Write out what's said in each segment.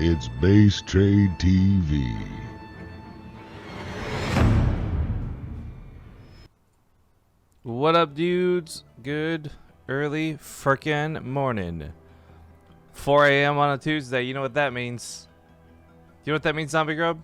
It's BaseTradeTV. What up, dudes? Good early frickin' morning. 4 a.m. on a Tuesday. You know what that means? You know what that means, Zombie Grub?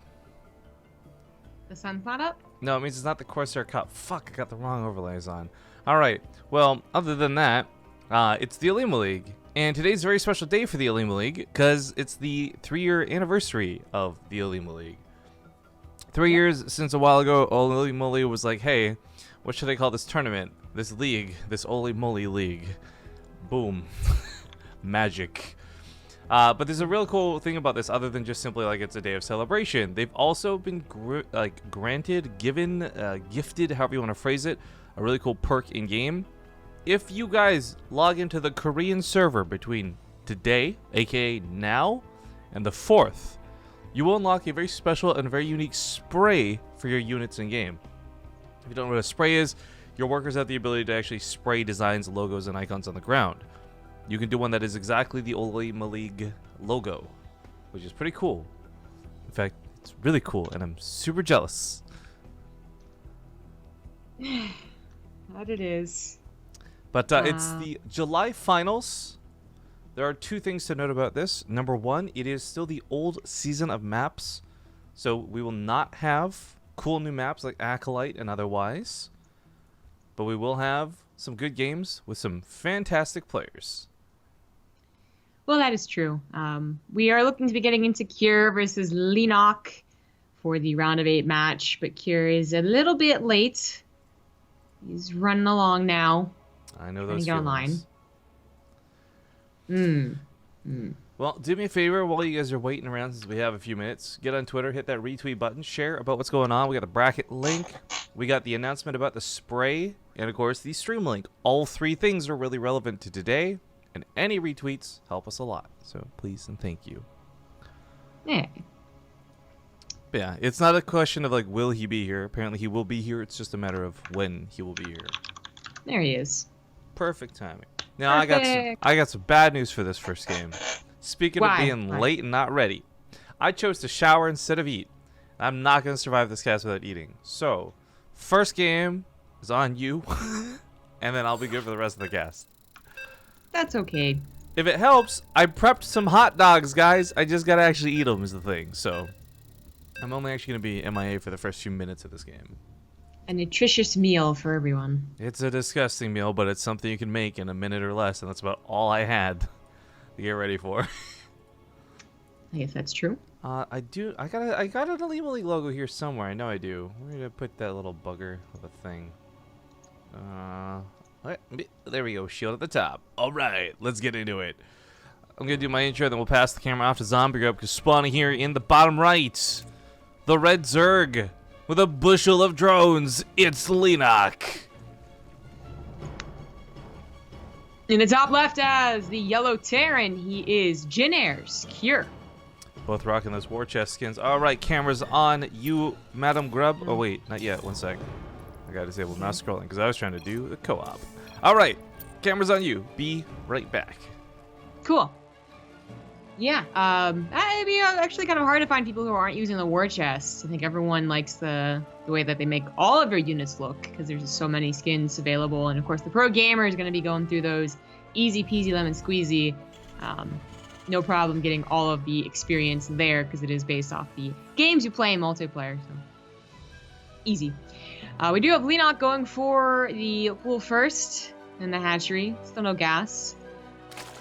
The sun's not up? No, it means it's not the Corsair Cup. Fuck, I got the wrong overlays on. Alright, well, other than that, it's the Olimoleague. And today's a very special day for the Olimoleague because it's the 3-year anniversary of the Olimoleague. 3 years since a while ago, Olimoleague was like, hey, what should I call this tournament? This league, this Olimoleague. Boom. Magic. But there's a real cool thing about this other than just simply like it's a day of celebration. They've also been gifted, however you want to phrase it, a really cool perk in game. If you guys log into the Korean server between today, aka now, and the 4th, you will unlock a very special and very unique spray for your units in game. If you don't know what a spray is, your workers have the ability to actually spray designs, logos, and icons on the ground. You can do one that is exactly the Olimoleague logo, which is pretty cool. In fact, it's really cool, and I'm super jealous. That it is. But it's the July finals. There are two things to note about this. Number one, it is still the old season of maps, so we will not have cool new maps like Acolyte and otherwise, but we will have some good games with some fantastic players. Well, that is true. We are looking to be getting into Cure versus Leenock for the round of 8 match, but Cure is a little bit late. He's running along now. I know those feelings. Well, do me a favor while you guys are waiting around, since we have a few minutes. Get on Twitter, hit that retweet button, share about what's going on. We got the bracket link. We got the announcement about the spray, and of course the stream link. All three things are really relevant to today, and any retweets help us a lot. So please and thank you. Yeah. But yeah, it's not a question of like, will he be here? Apparently he will be here. It's just a matter of when he will be here. There he is. Perfect timing. Now I got some bad news for this first game. Speaking of being late and not ready, I chose to shower instead of eat. I'm not going to survive this cast without eating. So, first game is on you, and then I'll be good for the rest of the cast. That's okay. If it helps, I prepped some hot dogs, guys. I just got to actually eat them is the thing. So, I'm only actually going to be MIA for the first few minutes of this game. A nutritious meal for everyone. It's a disgusting meal, but it's something you can make in a minute or less, and that's about all I had to get ready for. I guess that's true. I got an Olimoleague logo here somewhere. I know I do. Where did I put that little bugger of a thing? There we go. Shield at the top. All right, let's get into it. I'm gonna do my intro, then we'll pass the camera off to Zombie Grub, because spawning here in the bottom right, the red Zerg with a bushel of drones. It's Leenock. In the top left as the yellow Terran, he is Jinair's Cure. Both rocking those war chest skins. All right, cameras on you, Madam Grub. Oh, wait, not yet. One sec. I got to disable mouse scrolling because I was trying to do the co-op. All right, cameras on you. Be right back. Cool. Yeah, it'd be actually kind of hard to find people who aren't using the war chest. I think everyone likes the way that they make all of their units look, because there's just so many skins available. And of course, the pro gamer is going to be going through those easy peasy lemon squeezy. No problem getting all of the experience there, because it is based off the games you play in multiplayer. So easy. We do have Leenock going for the pool first in the hatchery. Still no gas.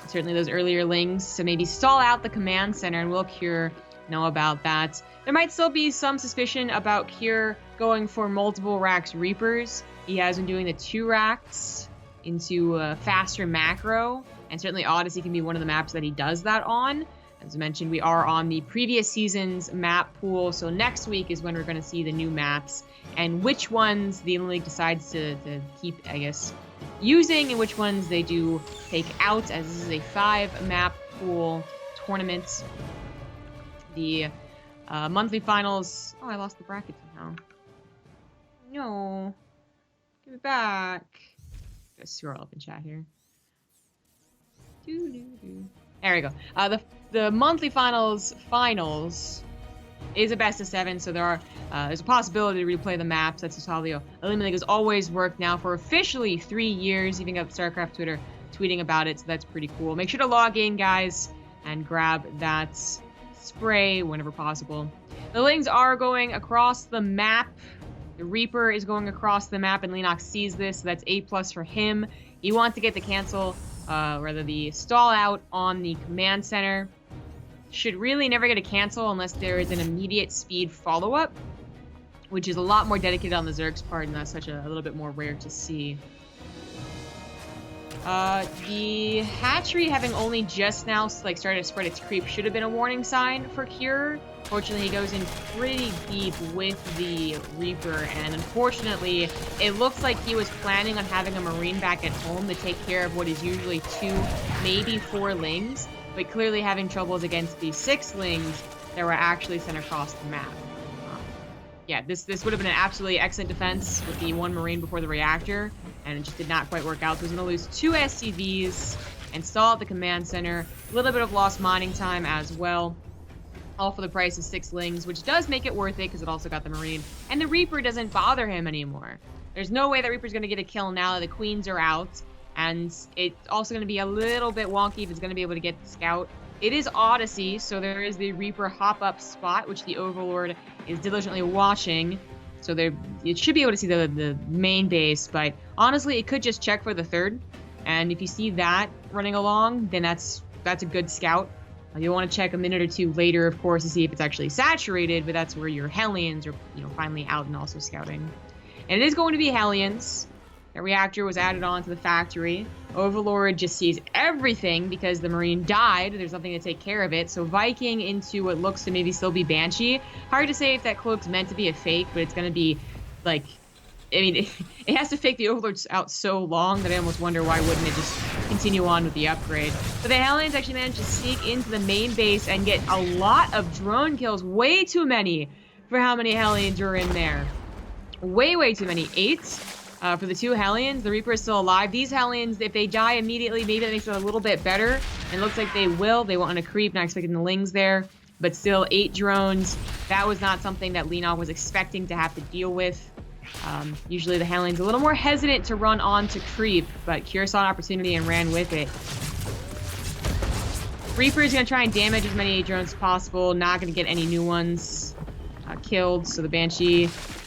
Certainly those earlier links, so maybe stall out the command center, and will Cure know about that. There might still be some suspicion about Cure going for multiple racks Reapers. He has been doing the 2 racks into faster macro, and certainly Odyssey can be one of the maps that he does that on. As I mentioned, we are on the previous season's map pool, so next week is when we're going to see the new maps, and which ones the League decides to keep, I guess, using, and which ones they do take out, as this is a 5-map pool tournament. The monthly finals... Oh, I lost the bracket somehow. No. Give it back. Let's scroll up in chat here. There we go. The monthly finals is a best of 7, so there's a possibility to replay the maps. That's just how the Olimoleague has always worked now for officially 3 years. Even up StarCraft Twitter tweeting about it, so that's pretty cool. Make sure to log in, guys, and grab that spray whenever possible. The Lings are going across the map. The Reaper is going across the map, and Leenock sees this, so that's A+ for him. He wants to get the cancel, the stall out on the command center. Should really never get a cancel unless there is an immediate speed follow-up, which is a lot more dedicated on the Zerg's part, and that's such a little bit more rare to see. The hatchery having only just now started to spread its creep should have been a warning sign for Cure. Fortunately, he goes in pretty deep with the Reaper, and unfortunately, it looks like he was planning on having a Marine back at home to take care of what is usually 2, maybe 4 Lings, but clearly having troubles against the 6 Lings that were actually sent across the map. Yeah, this would have been an absolutely excellent defense with the 1 Marine before the reactor, and it just did not quite work out. So he's going to lose 2 SCVs and stall at the command center. A little bit of lost mining time as well. All for the price of 6 Lings, which does make it worth it because it also got the Marine. And the Reaper doesn't bother him anymore. There's no way that Reaper's going to get a kill now that the Queens are out. And it's also going to be a little bit wonky if it's going to be able to get the Scout. It is Odyssey, so there is the Reaper hop-up spot, which the Overlord is diligently watching. So it should be able to see the main base, but honestly, it could just check for the 3rd. And if you see that running along, then that's a good Scout. You'll want to check a minute or 2 later, of course, to see if it's actually saturated, but that's where your Hellions are, finally out and also scouting. And it is going to be Hellions. The reactor was added on to the factory. Overlord just sees everything because the Marine died. There's nothing to take care of it. So Viking into what looks to maybe still be Banshee. Hard to say if that cloak's meant to be a fake, but it's going to be, it has to fake the Overlords out so long that I almost wonder why wouldn't it just continue on with the upgrade. But the Hellions actually managed to sneak into the main base and get a lot of drone kills. Way too many for how many Hellions were in there. Way too many. 8. For the 2 Hellions, the Reaper is still alive. These Hellions, if they die immediately, maybe that makes it a little bit better. And it looks like they will. They want to creep, not expecting the Lings there. But still, 8 drones. That was not something that Leenock was expecting to have to deal with. Usually the Hellions a little more hesitant to run on to creep, but Cure saw an opportunity and ran with it. Reaper is going to try and damage as many drones as possible. Not going to get any new ones killed, so the Banshee,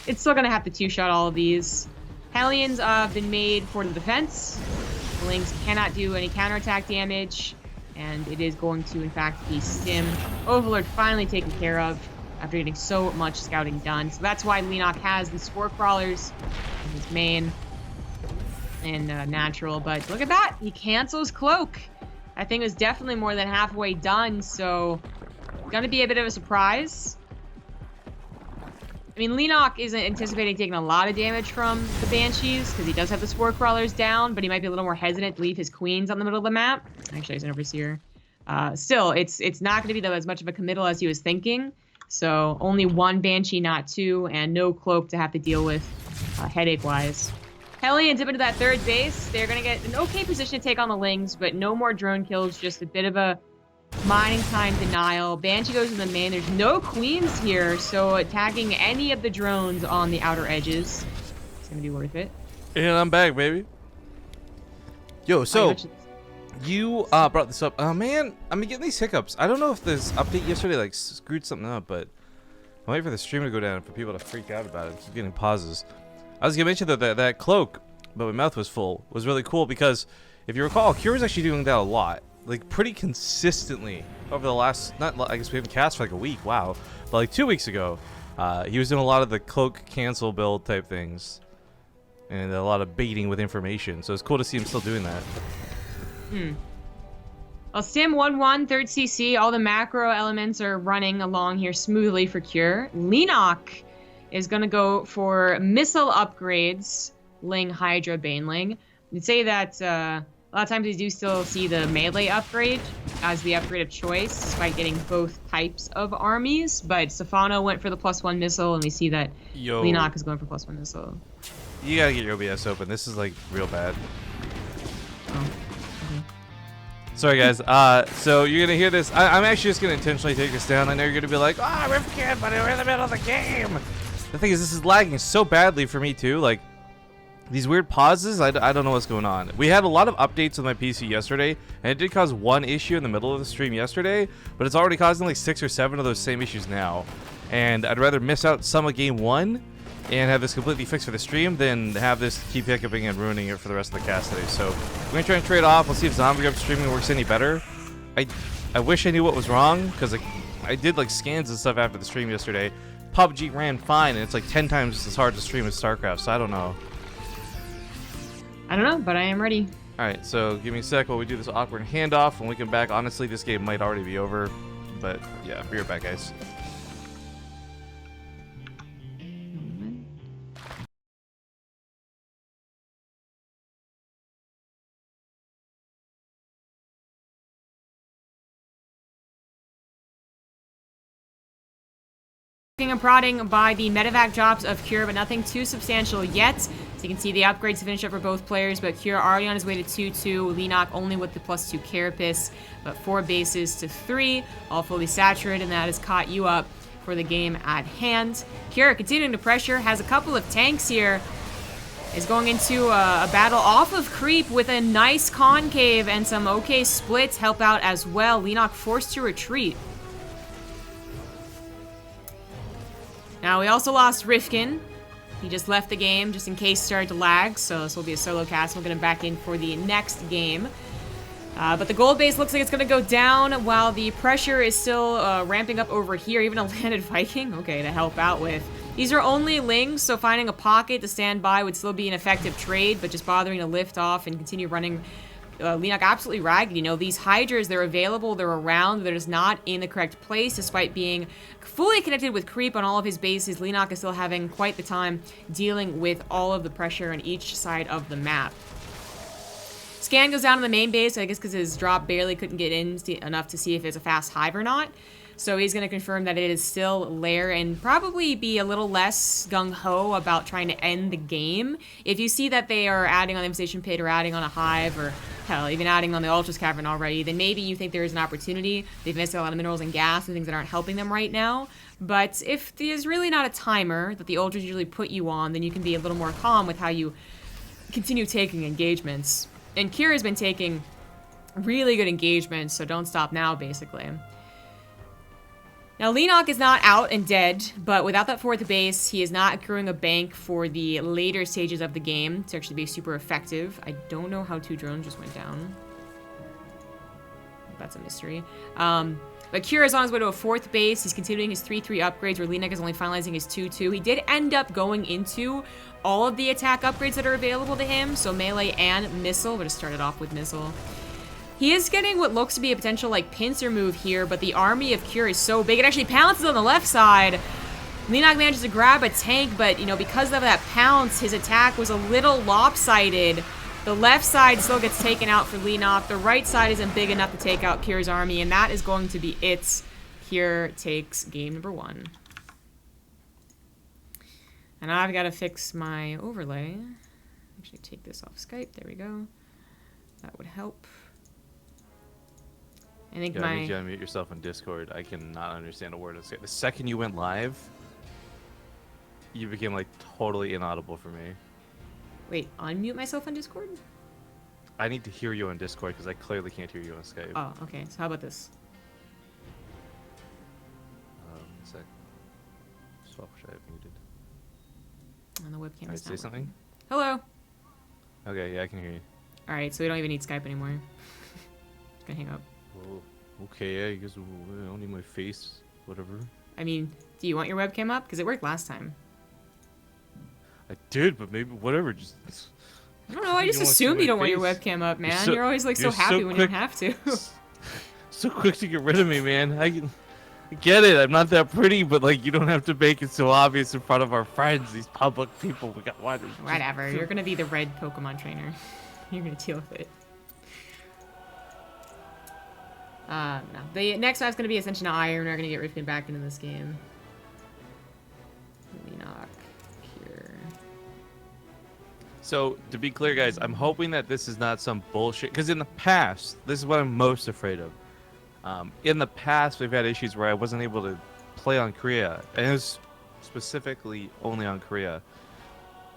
it's still going to have to 2-shot all of these. Hellions have been made for the defense. The Lings cannot do any counterattack damage, and it is going to, in fact, be Stim. Overlord finally taken care of after getting so much scouting done. So that's why Leenock has the Spore Crawlers in his main and natural. But look at that. He cancels Cloak. That thing was definitely more than halfway done, so it's going to be a bit of a surprise. I mean, Leenock isn't anticipating taking a lot of damage from the Banshees, because he does have the Spore Crawlers down, but he might be a little more hesitant to leave his Queens on the middle of the map. Actually, he's an Overseer. Still, it's not going to be as much of a committal as he was thinking. So only 1 Banshee, not 2, and no Cloak to have to deal with headache-wise. Hellions dip into that 3rd base. They're going to get an okay position to take on the Lings, but no more drone kills, just a bit of a mining time denial. Banshee goes in the main. There's no Queens here, so attacking any of the drones on the outer edges is going to be worth it. And I'm back, baby. Yo, so you brought this up. Oh man, I'm getting these hiccups. I don't know if this update yesterday screwed something up, but I'm waiting for the stream to go down and for people to freak out about it. I keep getting pauses. I was gonna mention that cloak, but my mouth was full, was really cool because if you recall, Cure was actually doing that a lot, pretty consistently over the last, I guess we haven't cast for a week, wow, but 2 weeks ago, he was doing a lot of the cloak cancel build type things and a lot of baiting with information. So it's cool to see him still doing that. Well, Sim 1-1, 3rd CC, all the macro elements are running along here smoothly for Cure. Leenock is going to go for missile upgrades, Ling, Hydra, Baneling. You'd say that a lot of times we do still see the melee upgrade as the upgrade of choice, despite getting both types of armies. But Stefano went for the +1 missile, and we see that Leenock is going for +1 missile. You gotta get your OBS open. This is real bad. Oh. Sorry, guys. So you're gonna hear this. I'm actually just gonna intentionally take this down. I know you're gonna be like, "Ah, oh, Rifkin, but we're in the middle of the game." The thing is, this is lagging so badly for me too. Like these weird pauses. I don't know what's going on. We had a lot of updates with my PC yesterday, and it did cause one issue in the middle of the stream yesterday, but it's already causing like 6 or 7 of those same issues now. And I'd rather miss out some of game 1 and have this completely fixed for the stream than have this keep hiccuping and ruining it for the rest of the cast today. So we're gonna try and trade off. We'll see if Zombie Grub streaming works any better. I wish I knew what was wrong, because I did like scans and stuff after the stream yesterday. PUBG ran fine, and it's like 10 times as hard to stream as StarCraft, so I don't know. I don't know, but I am ready. Alright, so give me a sec while we do this awkward handoff. When we come back, honestly, this game might already be over. But yeah, be right back, guys. And prodding by the medevac drops of Cure, but nothing too substantial yet. So you can see the upgrades to finish up for both players, but Cure already on his way to 2-2. Leenock only with the +2 Carapace, but 4 bases to 3, all fully saturated, and that has caught you up for the game at hand. Cure continuing to pressure, has a couple of tanks here. Is going into a battle off of Creep with a nice concave and some okay splits help out as well. Leenock forced to retreat. Now, we also lost Rifkin. He just left the game just in case it started to lag, so this will be a solo cast. We'll get him back in for the next game. But the gold base looks like it's going to go down while the pressure is still ramping up over here. Even a landed Viking, okay, to help out with. These are only lings, so finding a pocket to stand by would still be an effective trade, but just bothering to lift off and continue running Leenock absolutely ragged. You know, these Hydras, they're available, they're around, they're just not in the correct place, despite being fully connected with Creep on all of his bases. Leenock is still having quite the time dealing with all of the pressure on each side of the map. Scan goes down to the main base, I guess because his drop barely couldn't get in enough to see if it's a fast hive or not. So he's going to confirm that it is still Lair and probably be a little less gung-ho about trying to end the game. If you see that they are adding on the Infestation Pit or adding on a hive or, hell, even adding on the Ultras Cavern already, then maybe you think there is an opportunity. They've missed a lot of minerals and gas and things that aren't helping them right now. But if there's really not a timer that the Ultras usually put you on, then you can be a little more calm with how you continue taking engagements. And Kira has been taking really good engagements, so don't stop now, basically. Now, Leenock is not out and dead, but without that 4th base, he is not accruing a bank for the later stages of the game to actually be super effective. I don't know how 2 drones just went down. That's a mystery. But Kira is on his way to a 4th base. He's continuing his 3-3 upgrades, where Leenock is only finalizing his 2-2. He did end up going into all of the attack upgrades that are available to him, so melee and missile, but it started off with missile. He is getting what looks to be a potential, like, pincer move here, but the army of Cure is so big. It actually pounces on the left side. Leenock manages to grab a tank, but, you know, because of that pounce, his attack was a little lopsided. The left side still gets taken out for Leenock. The right side isn't big enough to take out Cure's army, and that is going to be it. Cure takes game number 1. And I've got to fix my overlay. Actually, take this off Skype. There we go. That would help. I think You need to unmute yourself on Discord. I cannot understand a word of Skype. The second you went live, you became like totally inaudible for me. Wait, unmute myself on Discord? I need to hear you on Discord because I clearly can't hear you on Skype. Oh, okay. So how about this? One sec. Swap which I have muted. On the webcam. Alright, say something. Hello. Okay, yeah, I can hear you. All right, so we don't even need Skype anymore. Gonna hang up. Well, okay, yeah, I guess I don't need my face, whatever. I mean, do you want your webcam up? Because it worked last time. I did, but maybe whatever. Just I don't know. I just assumed you don't want your webcam up, man. You're always like so happy when you don't have to. So quick to get rid of me, man. I get it. I'm not that pretty, but like you don't have to make it so obvious in front of our friends. These public people. We got one. Whatever. You're gonna be the red Pokemon trainer. You're gonna deal with it. No. The next map's gonna be Ascension to Iron. We're gonna get Rifkin back into this game. Leenock here. So, to be clear, guys, I'm hoping that this is not some bullshit. Because in the past, this is what I'm most afraid of. In the past, we've had issues where I wasn't able to play on Korea. And it was specifically only on Korea.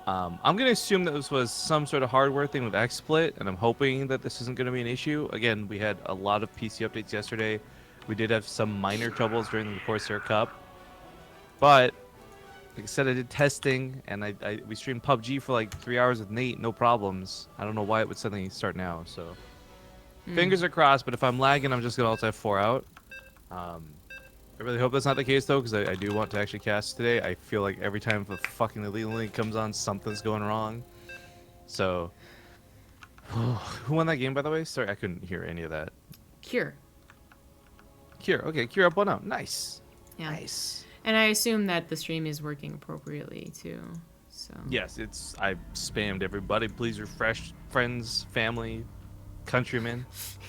I'm going to assume that this was some sort of hardware thing with XSplit. And I'm hoping that this isn't going to be an issue. Again, we had a lot of PC updates yesterday. We did have some minor troubles during the Corsair Cup. But like I said, I did testing, and we streamed PUBG for like 3 hours with Nate, no problems. I don't know why it would suddenly start now, so... Fingers are crossed, but if I'm lagging, I'm just going to Alt-F4 out. I really hope that's not the case, though, because I do want to actually cast today. I feel like every time the fucking Leenock comes on, something's going wrong. So... Who won that game, by the way? Sorry, I couldn't hear any of that. Cure. Cure, okay, Cure up 1-0. Nice. Yeah. Nice. And I assume that the stream is working appropriately too. So yes, I spammed everybody. Please refresh, friends, family, countrymen.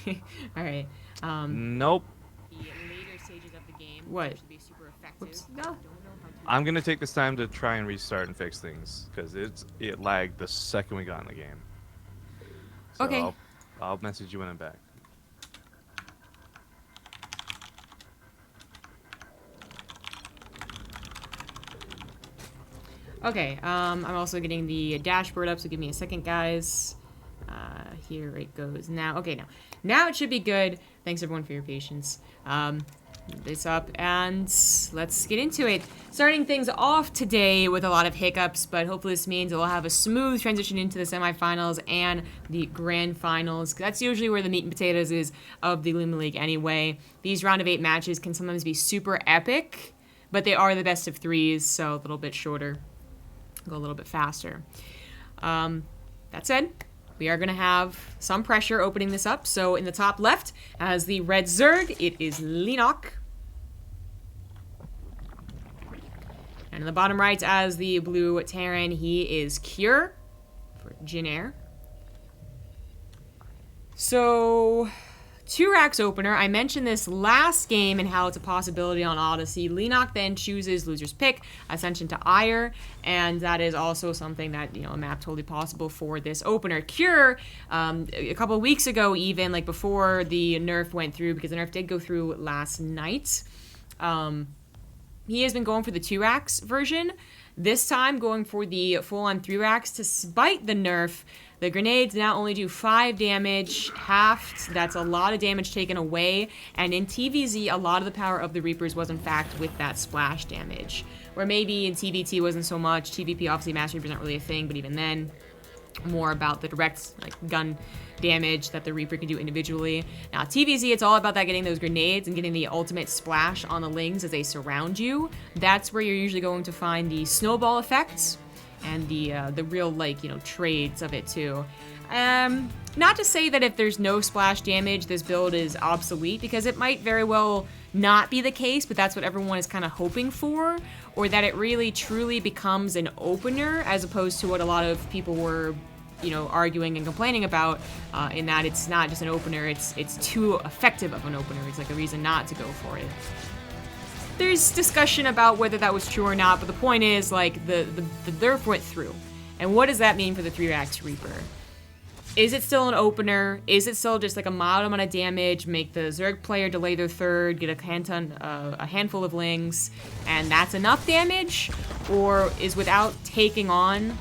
All right. Nope. The later stages of the game What? should be super effective. Whoops. No. I'm gonna take this time to try and restart and fix things because it lagged the second we got in the game. So Okay. I'll message you when I'm back. Okay, I'm also getting the dashboard up, so give me a second, guys. Here it goes. Now, okay, now it should be good. Thanks, everyone, for your patience. This up, and let's get into it. Starting things off today with a lot of hiccups, but hopefully this means we'll have a smooth transition into the semifinals and the grand finals. That's usually where the meat and potatoes is of the Olimoleague anyway. These round of 8 matches can sometimes be super epic, but they are the best of 3s, so a little bit shorter. Go a little bit faster. That said, we are going to have some pressure opening this up. So in the top left, as the red Zerg, it is Leenock. And in the bottom right, as the blue Terran, he is Cure for Jin Air. So... 2 racks opener. I mentioned this last game and how it's a possibility on Odyssey. Leenock then chooses loser's pick, Ascension to Ire, and that is also something that, a map totally possible for this opener. Cure, a couple of weeks ago even, like before the nerf went through, because the nerf did go through last night, he has been going for the 2 racks version. This time going for the full-on 3 racks. Despite the nerf, the grenades now only do 5 damage, halved. That's a lot of damage taken away. And in TvZ, a lot of the power of the Reapers was in fact with that splash damage. Where maybe in TvT wasn't so much. TvP, obviously, Master Reaper's not really a thing, but even then, more about the direct gun damage that the Reaper can do individually. Now, TvZ, it's all about that getting those grenades and getting the ultimate splash on the Lings as they surround you. That's where you're usually going to find the snowball effects and the real, trades of it, too. Not to say that if there's no splash damage, this build is obsolete, because it might very well not be the case, but that's what everyone is kind of hoping for, or that it really truly becomes an opener, as opposed to what a lot of people were, arguing and complaining about, in that it's not just an opener, it's too effective of an opener. It's like a reason not to go for it. There's discussion about whether that was true or not, but the point is, the nerf went through. And what does that mean for the 3 racks Reaper? Is it still an opener? Is it still just a mild amount of damage, make the Zerg player delay their third, get a handful of Lings, and that's enough damage? Or is without taking on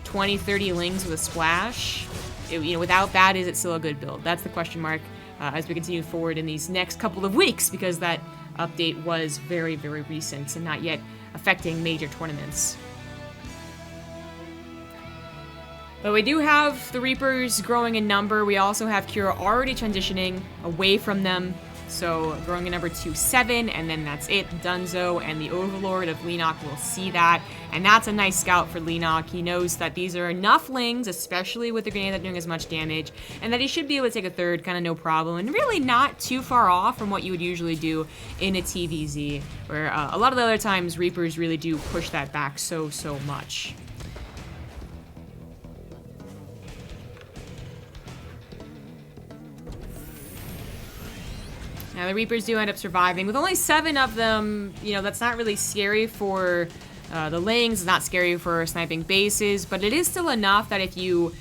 20, 30 Lings with a splash, without that, is it still a good build? That's the question mark as we continue forward in these next couple of weeks, because that update was very, very recent and not yet affecting major tournaments. But we do have the Reapers growing in number. We also have Cure already transitioning away from them. So growing in number 2-7, and then that's it. Dunzo and the Overlord of Leenock will see that. And that's a nice scout for Leenock. He knows that these are enough Lings, especially with the grenade not doing as much damage, and that he should be able to take a third, kind of no problem. And really not too far off from what you would usually do in a TvZ, where a lot of the other times Reapers really do push that back so much. Now, the Reapers do end up surviving. With only 7 of them, that's not really scary for The Lings is not scary for sniping bases, but it is still enough that if you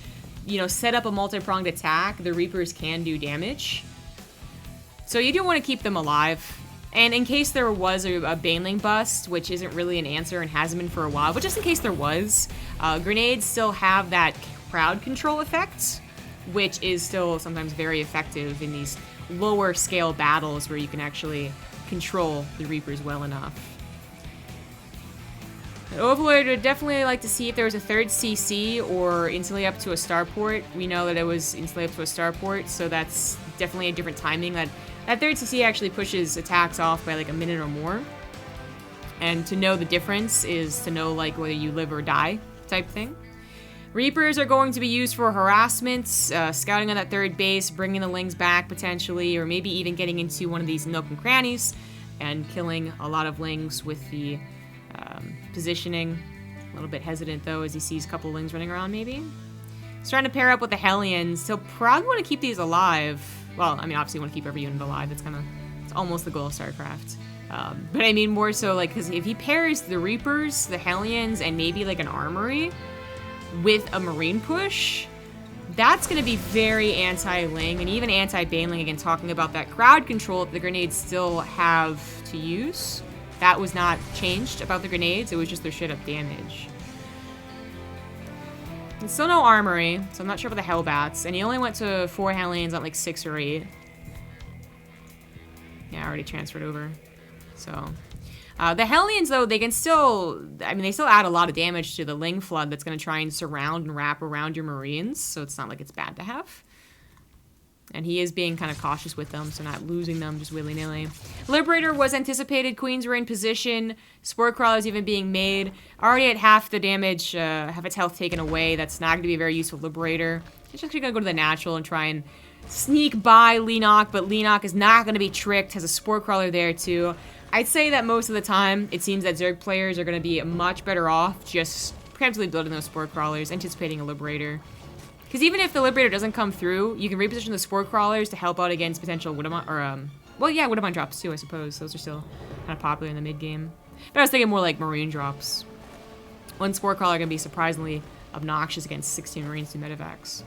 set up a multi-pronged attack, the Reapers can do damage. So you do want to keep them alive. And in case there was a Baneling bust, which isn't really an answer and hasn't been for a while, but just in case there was, grenades still have that crowd control effect, which is still sometimes very effective in these lower scale battles where you can actually control the Reapers well enough. Overlord would definitely like to see if there was a third CC or instantly up to a starport. We know that it was instantly up to a starport, so that's definitely a different timing. That third CC actually pushes attacks off by like a minute or more. And to know the difference is to know like whether you live or die type thing. Reapers are going to be used for harassment, scouting on that third base, bringing the Lings back potentially, or maybe even getting into one of these nook and crannies and killing a lot of Lings with the positioning. A little bit hesitant though as he sees a couple Lings running around maybe. He's trying to pair up with the Hellions. He'll probably want to keep these alive. Well, I mean, obviously you want to keep every unit alive. It's almost the goal of StarCraft. But I mean more so like, because if he pairs the Reapers, the Hellions, and maybe like an armory with a Marine push, that's going to be very anti-Ling and even anti-Baneling. Again, talking about that crowd control that the grenades still have to use. That was not changed about the grenades. It was just their straight-up damage. And still no armory, so I'm not sure about the Hellbats. And he only went to 4 Hellions, not like 6 or 8. Yeah, I already transferred over. So, the Hellions, though, they can still... I mean, they still add a lot of damage to the Ling Flood that's going to try and surround and wrap around your Marines. So it's not like it's bad to have. And he is being kind of cautious with them, so not losing them just willy-nilly. Liberator was anticipated. Queens were in position. Spore Crawlers even being made. Already at half the damage, half its health taken away. That's not going to be a very useful Liberator. He's actually going to go to the natural and try and sneak by Leenock, but Leenock is not going to be tricked. Has a Spore Crawler there, too. I'd say that most of the time, it seems that Zerg players are going to be much better off just preemptively building those Spore Crawlers, anticipating a Liberator. Because even if the Liberator doesn't come through, you can reposition the Spore Crawlers to help out against potential Widowmine, or, well, yeah, Widowmine drops too, I suppose. Those are still kind of popular in the mid-game. But I was thinking more like Marine drops. One Spore Crawler can be surprisingly obnoxious against 16 Marines through Medivacs.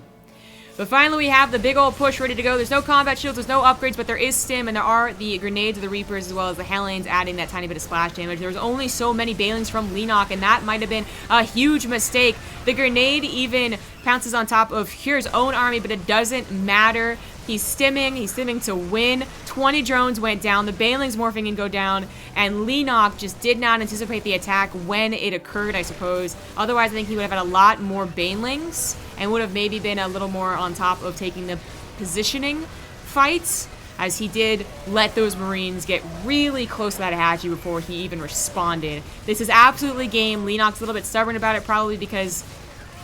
But finally, we have the big old push ready to go. There's no combat shields, there's no upgrades, but there is stim, and there are the grenades of the Reapers as well as the Hellions adding that tiny bit of splash damage. There's only so many Banelings from Leenock, and that might have been a huge mistake. The grenade even pounces on top of Kyr's own army, but it doesn't matter. He's stimming to win. 20 drones went down, the Banelings morphing and go down, and Leenock just did not anticipate the attack when it occurred, I suppose. Otherwise, I think he would have had a lot more Banelings and would have maybe been a little more on top of taking the positioning fights, as he did let those Marines get really close to that Apache before he even responded. This is absolutely game. Leenock's a little bit stubborn about it, probably because,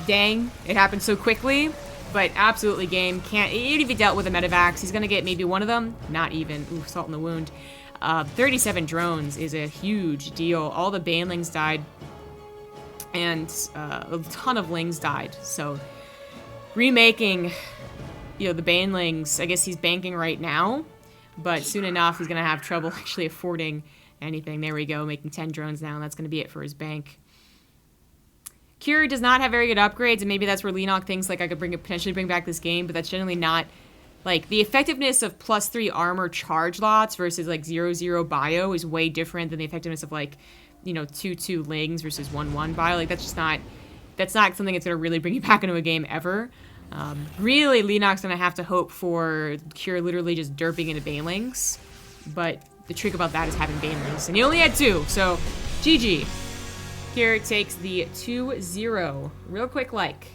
dang, it happened so quickly. But absolutely game. Can't, even if he dealt with a Medivacs, he's going to get maybe one of them. Not even. Ooh, salt in the wound. 37 drones is a huge deal. All the Banelings died. And a ton of Lings died. So, remaking, the Banelings, I guess he's banking right now. But soon enough, he's going to have trouble actually affording anything. There we go, making 10 drones now. And that's going to be it for his bank. Kyr does not have very good upgrades, and maybe that's where Leenock thinks like I could potentially bring back this game, but that's generally not, like, the effectiveness of +3 armor charge lots versus like 0/0 bio is way different than the effectiveness of like, 2/2 Lings versus 1/1 bio. Like, that's not something that's gonna really bring you back into a game ever. Really, Leenock's gonna have to hope for Kyr literally just derping into Banelings, but the trick about that is having Banelings, and he only had 2, so GG. Here it takes the 2-0. Real quick like.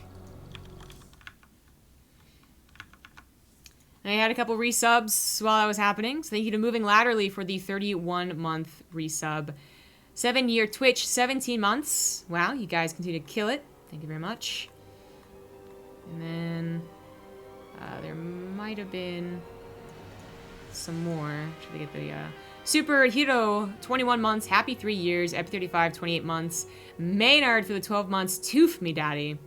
I had a couple resubs while that was happening. So thank you to Moving Laterally for the 31-month resub. 7-year Twitch, 17 months. Wow, you guys continue to kill it. Thank you very much. And then there might have been some more. Should I get the Super Hero, 21 months, happy 3 years, Epi 35, 28 months, Maynard for the 12 months, Toof me daddy.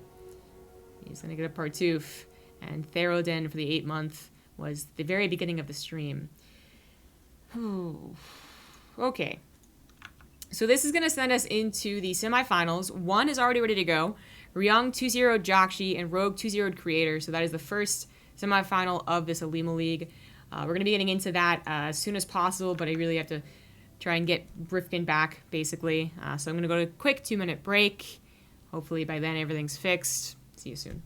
He's gonna get a Partoof. And Theroden for the 8-month was the very beginning of the stream. Ooh. Okay. So this is going to send us into the semifinals. One is already ready to go. Ryung 2-0'd Jakshi and Rogue 2-0'd Creator. So that is the first semifinal of this Olimoleague. We're going to be getting into that as soon as possible, but I really have to try and get Rifkin back, basically. So I'm going to go to a quick 2-minute break. Hopefully by then everything's fixed. See you soon.